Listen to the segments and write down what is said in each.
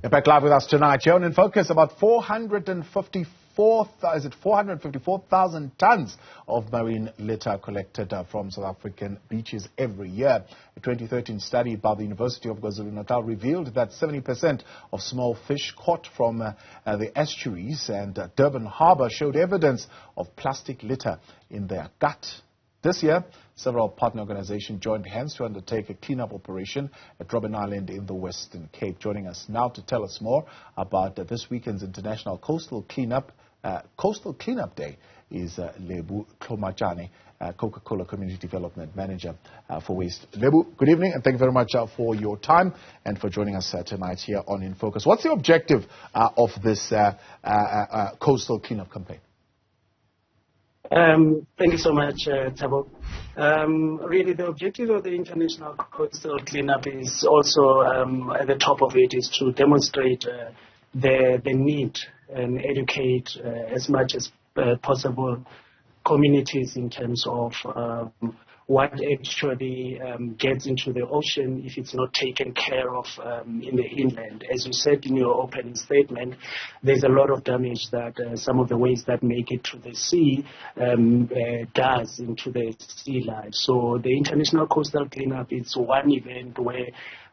You're back live with us tonight here on In Focus. About 454,000 tons of marine litter collected from South African beaches every year. A 2013 study by the University of KwaZulu-Natal revealed that 70% of small fish caught from the estuaries and Durban Harbour showed evidence of plastic litter in their gut. This year, several partner organizations joined hands to undertake a cleanup operation at Robben Island in the Western Cape. Joining us now to tell us more about this weekend's International Coastal Cleanup Day is Lebo Tlomatsana, Coca-Cola Community Development Manager for Waste. Lebo, good evening, and thank you very much for your time and for joining us tonight here on In Focus. What's the objective of this coastal cleanup campaign? Thank you so much, Thabo. Really, the objective of the International Coastal Cleanup is also, at the top of it, is to demonstrate the need and educate as much as possible communities in terms of what actually gets into the ocean if it's not taken care of in the inland. As you said in your opening statement, there's a lot of damage that some of the waste that make it to the sea does into the sea life. So the International Coastal Cleanup is one event where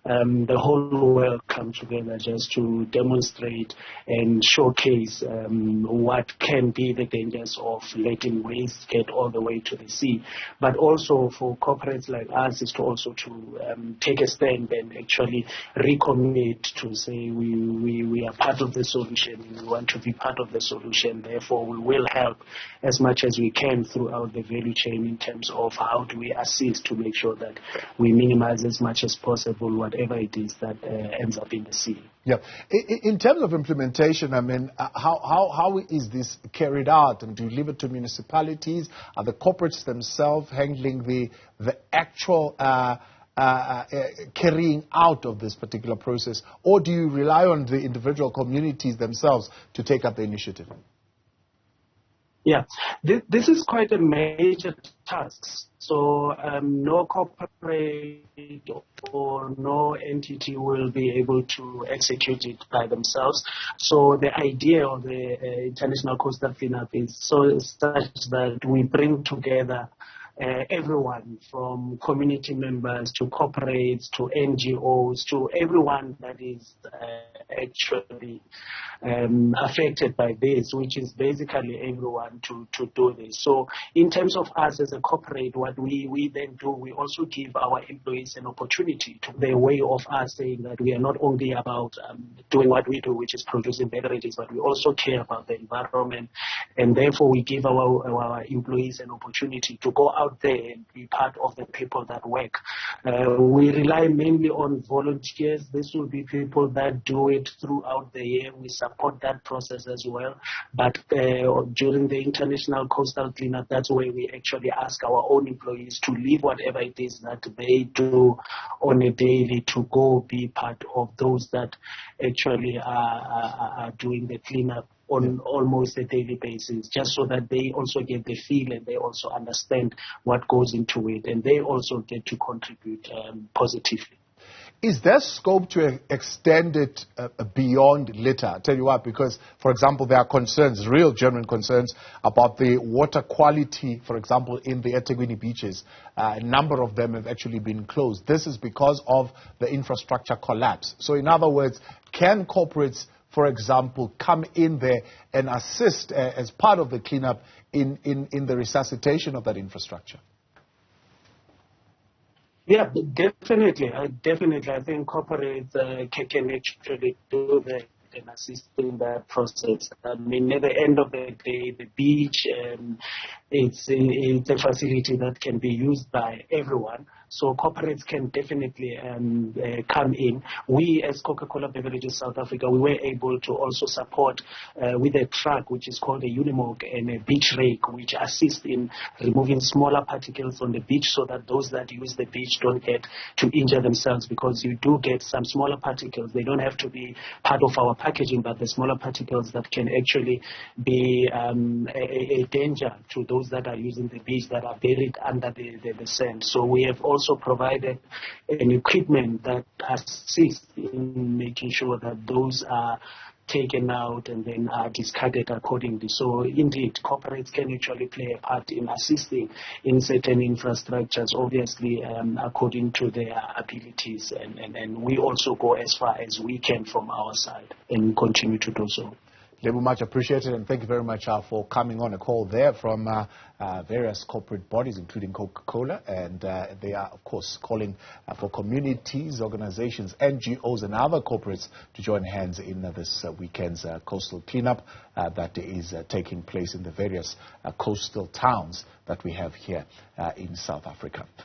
the whole world come together just to demonstrate and showcase what can be the dangers of letting waste get all the way to the sea. But also for corporates like us is to also to take a stand and actually recommit to say we are part of the solution. We want to be part of the solution. Therefore, we will help as much as we can throughout the value chain in terms of how do we assist to make sure that we minimize as much as possible whatever it is that ends up in the sea. Yeah. In terms of implementation, I mean, how is this carried out? And do you leave it to municipalities? Are the corporates themselves handling the actual carrying out of this particular process? Or do you rely on the individual communities themselves to take up the initiative? Yeah, this is quite a major task. So no corporate or no entity will be able to execute it by themselves. So the idea of the International Coastal Cleanup is such that we bring together everyone from community members to corporates to NGOs to everyone that is actually affected by this, which is basically everyone to do this. So in terms of us as a corporate, what we then do, we also give our employees an opportunity to their way of us saying that we are not only about doing what we do, which is producing beverages, but we also care about the environment. And therefore, we give our employees an opportunity to go out there and be part of the people that work. We rely mainly on volunteers. This will be people that do it throughout the year. We support that process as well. But during the International Coastal Cleanup, that's where we actually ask our own employees to leave whatever it is that they do on a daily to go be part of those that actually are doing the cleanup on almost a daily basis, just so that they also get the feel and they also understand what goes into it, and they also get to contribute positively. Is there scope to extend it beyond litter? I'll tell you what, because, for example, there are concerns, real genuine concerns, about the water quality, for example, in the eThekwini beaches. A number of them have actually been closed. This is because of the infrastructure collapse. So, in other words, can corporates, for example, come in there and assist as part of the cleanup in the resuscitation of that infrastructure? Yeah, definitely. I think corporates can actually do that and assist in that process. I mean, at the end of the day, the beach, it's a facility that can be used by everyone. So corporates can definitely come in. We, as Coca-Cola Beverages South Africa, we were able to also support with a truck, which is called a Unimog, and a beach rake, which assist in removing smaller particles on the beach so that those that use the beach don't get to injure themselves, because you do get some smaller particles. They don't have to be part of our packaging, but the smaller particles that can actually be a danger to those that are using the beach that are buried under the sand. So we have also also provided an equipment that assists in making sure that those are taken out and then are discarded accordingly. So indeed, corporates can actually play a part in assisting in certain infrastructures, obviously according to their abilities. And we also go as far as we can from our side and continue to do so. Lebo, much appreciated, and thank you very much for coming on a call there from various corporate bodies, including Coca-Cola, and they are, of course, calling for communities, organizations, NGOs, and other corporates to join hands in this weekend's coastal cleanup that is taking place in the various coastal towns that we have here in South Africa.